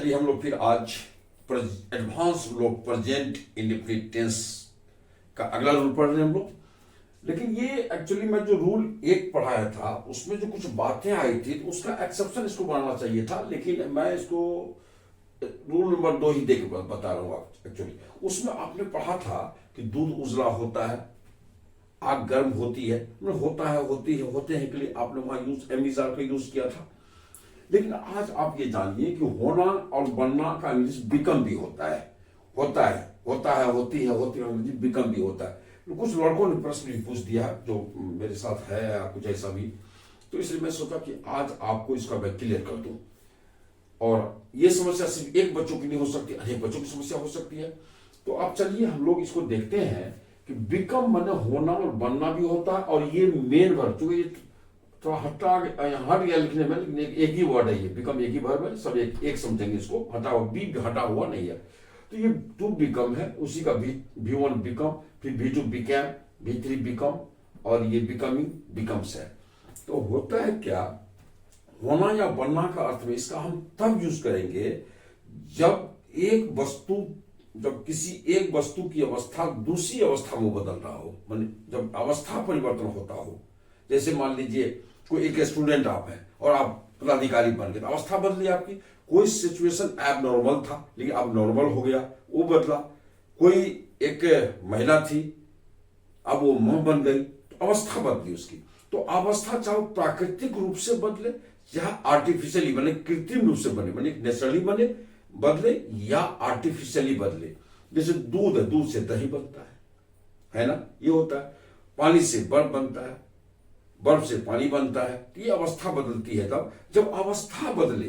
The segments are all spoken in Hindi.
चलिए हम लोग फिर आज एडवांस लोग प्रेजेंट इंडेफिनिट टेंस का अगला रूल पढ़ रहे हैं हम लोग। लेकिन ये एक्चुअली मैं जो रूल एक पढ़ाया था उसमें जो कुछ बातें आई थी तो उसका एक्सेप्शन इसको बनाना चाहिए था, लेकिन मैं इसको रूल नंबर 2 ही दे के बता रहा हूँ। एक्चुअली उसमें आपने पढ़ा था कि दूध उजला होता है, आग गर्म होती है, मतलब होता है, होती है, होते हैं के लिए आपने वहां यूज एमिजार का यूज किया था। लेकिन आज आप ये जानिए कि होना और बनना का इंग्लिश बिकम भी होता है, होता है, होता है, होती है, होती है, इंग्लिश बिकम भी होता है। तो कुछ लड़कों ने प्रश्न भी पूछ दिया जो मेरे साथ है या कुछ ऐसा भी, तो इसलिए मैं सोचा कि आज आपको इसका मैं क्लियर कर दूं। और ये समस्या सिर्फ एक बच्चों की नहीं हो सकती, अनेक बच्चों की समस्या हो सकती है। तो आप चलिए हम लोग इसको देखते हैं कि बिकम माने होना और बनना भी होता है, और ये मेन वर्ब, चूंकि थोड़ा हट गया लिखने में, लेकिन एक ही वर्ड है, ये बिकम एक ही वर्ब है, सब एक समझेंगे इसको, हटा हुआ बी हटा हुआ नहीं है। तो ये टू बिकम है, उसी का V1 बिकम, फिर V2 बिकम, V3 बिकम, और ये बिकमिंग बिकम्स है। तो होता है क्या, होना या बनना का अर्थ में इसका हम तब यूज करेंगे जब किसी एक वस्तु की अवस्था दूसरी अवस्था में बदल रहा हो, माने जब अवस्था परिवर्तन होता हो। जैसे मान लीजिए कोई एक स्टूडेंट आप हैं और आप पदाधिकारी बन गए, तो अवस्था बदली आपकी। कोई सिचुएशन एब नॉर्मल था लेकिन अब नॉर्मल हो गया, वो बदला। कोई एक महिला थी, अब वो मां बन गई, तो अवस्था बदली उसकी। तो अवस्था चाहे प्राकृतिक रूप से बदले या आर्टिफिशियली बने, कृत्रिम रूप से बने, माने नेचुरली बदले या आर्टिफिशियली बदले। जैसे दूध है, दूध से दही बनता है ना, ये होता है। पानी से बर्फ बनता है, बर्फ से पानी बनता है। तो ये अवस्था बदलती है। तब जब अवस्था बदले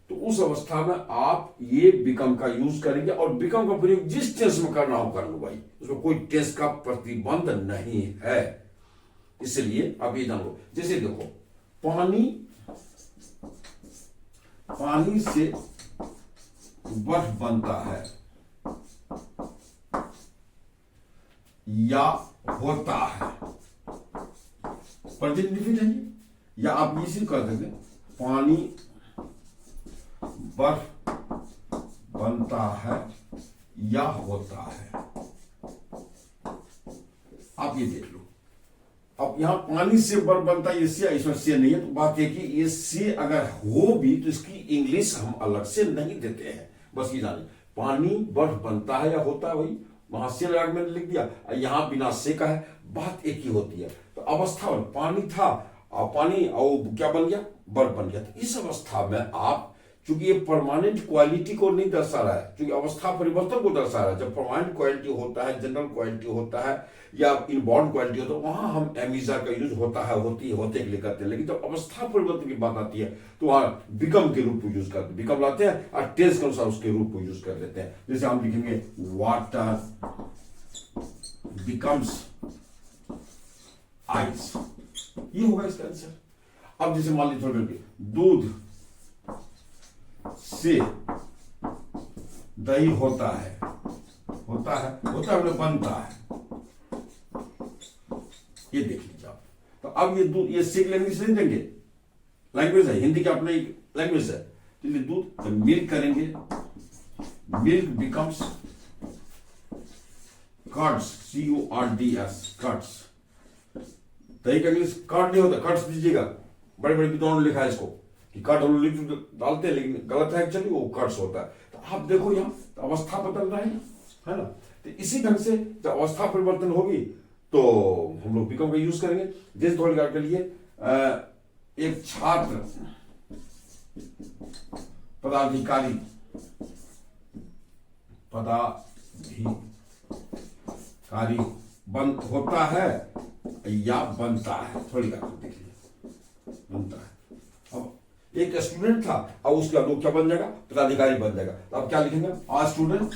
तो उस अवस्था में आप ये बिकम का यूज करेंगे, और बिकम का प्रयोग जिस टेंस में करना हो कर लो भाई, उसमें कोई टेंस का प्रतिबंध नहीं है। इसलिए आप ये जान लो, जैसे देखो पानी से बर्फ बनता है या होता है, प्रेजेंट इंडेफिनिट है ये। या आप इसी कर देंगे, पानी बर्फ बनता है या होता है। आप ये देख लो, अब यहां पानी से बर्फ बनता है, इसमें से नहीं है, तो बात है कि ये से अगर हो भी तो इसकी इंग्लिश हम अलग से नहीं देते हैं। बस ये जाने, पानी बर्फ बनता है या होता है, वही वहां से लगा मैंने लिख दिया, यहां बिना से का है, बात एक ही होती है। तो अवस्था पानी था और पानी और क्या बन गया, बर्फ बन गया। तो इस अवस्था में आप, चूंकि ये परमानेंट क्वालिटी को नहीं दर्शा रहा है, चूंकि अवस्था परिवर्तन को दर्शा रहा है। जब परमानेंट क्वालिटी होता है, जनरल क्वालिटी होता है या इनबॉर्न क्वालिटी होता है, वहां हम एमिजा का यूज होता है, होती है, होते के लिए करते हैं। लेकिन जब अवस्था परिवर्तन की बात आती है तो वहां बिकम के रूप को यूज करते हैं, बिकम लाते हैं और टेंस के अनुसार उसके रूप को यूज कर लेते हैं। जैसे हम लिखेंगे वाटर बिकम्स आइस, ये होगा इसका आंसर। अब जैसे मान लीजिए थोड़ी दूध से दही होता है, बनता है, ये देख लीजिए आप। तो अब ये दूध, ये सीख लैंग्वेज नहीं देंगे, लैंग्वेज है हिंदी की अपनी लैंग्वेज है। तो ये दूध मिल्क करेंगे, milk becomes curds, CURDS, curds. दही का इंग्लिश कर्ड नहीं होता, कर्ड्स दीजिएगा, बड़े बड़े विद्वानों ने लिखा है इसको कि कर्ड हम लिख डालते हैं, लेकिन गलत है एक्चुअली, वो कर्ड्स होता है। तो आप देखो यहाँ तो अवस्था बदल रहा है ना। तो इसी ढंग से जब अवस्था परिवर्तन होगी तो हम लोग बिकम का यूज करेंगे। जैसे थोड़ी बार के लिए एक छात्र पदाधिकारी होता है या बनता है, थोड़ी बार देख लीजिए, बनता है। अब एक स्टूडेंट था और उसका लोग क्या बन जाएगा, पदाधिकारी बन जाएगा। तो अब क्या लिखेंगे, आ स्टूडेंट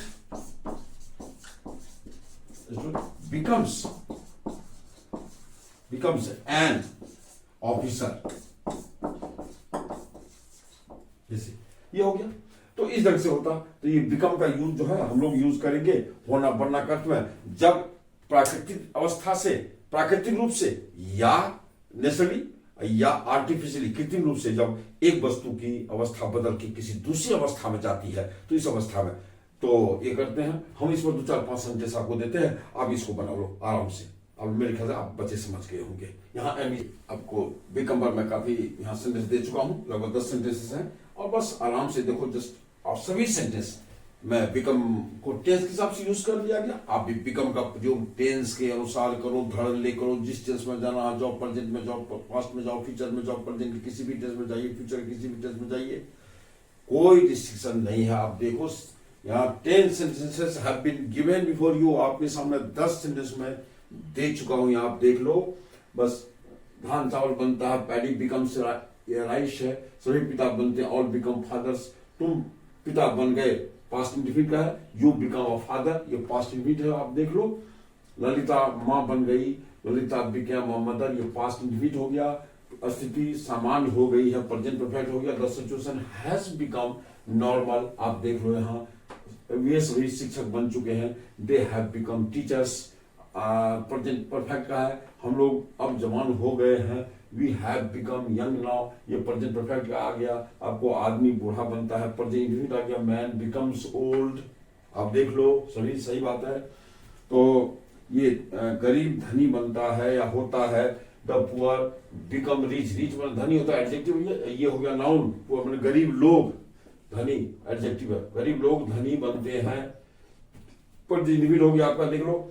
becomes an officer, जैसे ये हो गया। तो इस ढंग से होता। तो ये बिकम का यूज जो है हम लोग यूज करेंगे होना बनना का अर्थ में, जब प्राकृतिक अवस्था से, प्राकृतिक रूप से या नेचुरली या आर्टिफिशियली कृत्रिम रूप से जब एक वस्तु की अवस्था बदल के किसी दूसरी अवस्था में जाती है, तो इस अवस्था में तो ये करते हैं हम, इस पर 2-4-5 सेंटेंस आपको देते हैं, आप इसको बना लो आराम से। अब मेरे ख्याल से आप बच्चे समझ गए होंगे। यहाँ आपको बिकम पर मैं काफी यहाँ सेंटेंस दे चुका हूँ, लगभग 10 सेंटेंसेस हैं, और बस आराम से देखो, जस्ट आप सभी सेंटेंस मैं बिकम को टेंस के हिसाब से यूज कर दिया गया। आप भी बिकम का उपयोग टेंस के अनुसार करो, धड़ल्ले करो, जिस टेंस में जाना, जाओ प्रेजेंट में जाओ, पास्ट में जाओ, फ्यूचर में जाओ, प्रेजेंट के किसी भी टेंस में जाइए, फ्यूचर के किसी भी टेंस में जाइए, कोई रिस्ट्रिक्शन नहीं है। आप देखो यहाँ 10 sentences have been given before you, आपके सामने 10 सेंटेंस में दे चुका हूं, यहाँ आप देख लो। बस धान चावल बनता है, पैडी बिकम्स राइस है, सभी पिता बनते हैं, ऑल बिकम फादर्स, तुम पिता बन गए, पास्ट इंडिफिनिट का है, यू बिकम अ फादर, ये पास्ट इंडिफिनिट है, आप देख लो। ललिता माँ बन गई, ललिता बिकम अ मदर, ये पास्ट इंडिफिनिट हो गया। स्थिति सामान्य हो गई है, प्रेजेंट परफेक्ट हो गया। The situation has become normal, आप देख लो यहाँ। वे सभी शिक्षक बन चुके हैं, they have become teachers, present perfect का है, हम लोग अब जवान हो गए हैं। We have become young now, ये प्रेजेंट परफेक्ट का आ गया। आपको आदमी बूढ़ा बनता है, प्रेजेंट इंडिफिनिट आ गया। मैन बिकम्स ओल्ड, आप देख लो, सभी सही बात है। तो ये गरीब धनी बनता है या होता है। The poor become rich, rich मतलब धनी होता है, एडजेक्टिव ये हो गया नाउन। पुअर मतलब गरीब लोग, धनी एडजेक्टिव है, गरीब लोग धनी बनते हैं। पर इंडिविड हो गया आपका, देख लो,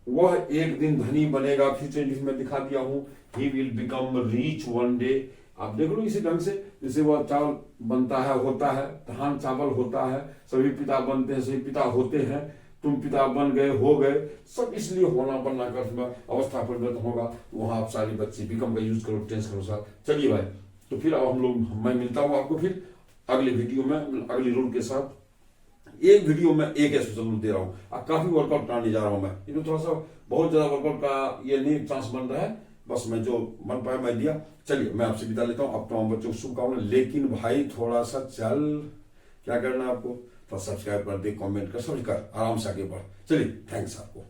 वह एक दिन धनी बनेगा, फ्यूचर में दिखा दिया हूं, he will become rich one day, आप देख लो इसी ढंग से। जैसे वह चावल बनता है, होता है, धान चावल होता है, सभी पिता बनते हैं, सभी पिता होते हैं, तुम पिता बन गए, हो गए, सब इसलिए होना बनना कर अवस्था परिवर्तन होगा। वहां आप सारी बच्चे बिकम का यूज करो टेंस के अनुसार। चलिए भाई, तो फिर अब हम लोग, मैं मिलता हूं आपको फिर अगले वीडियो में अगली रूल के साथ। एक वीडियो में एक स्पेशल रूल दे रहा हूँ, काफी वर्कआउट कराने जा रहा हूं मैं, इन्हें थोड़ा सा बहुत ज्यादा वर्कआउट का ये नहीं चांस बन रहा है, बस मैं जो बन पाया मैं दिया। चलिए मैं आपसे विदा लेता हूँ, अब तमाम बच्चों को शुभकामनाएं। लेकिन भाई थोड़ा सा चल, क्या करना है आपको, तो सब्सक्राइब कर दे, कमेंट कर, समझ कर आराम से आगे बढ़। चलिए, थैंक्स आपको।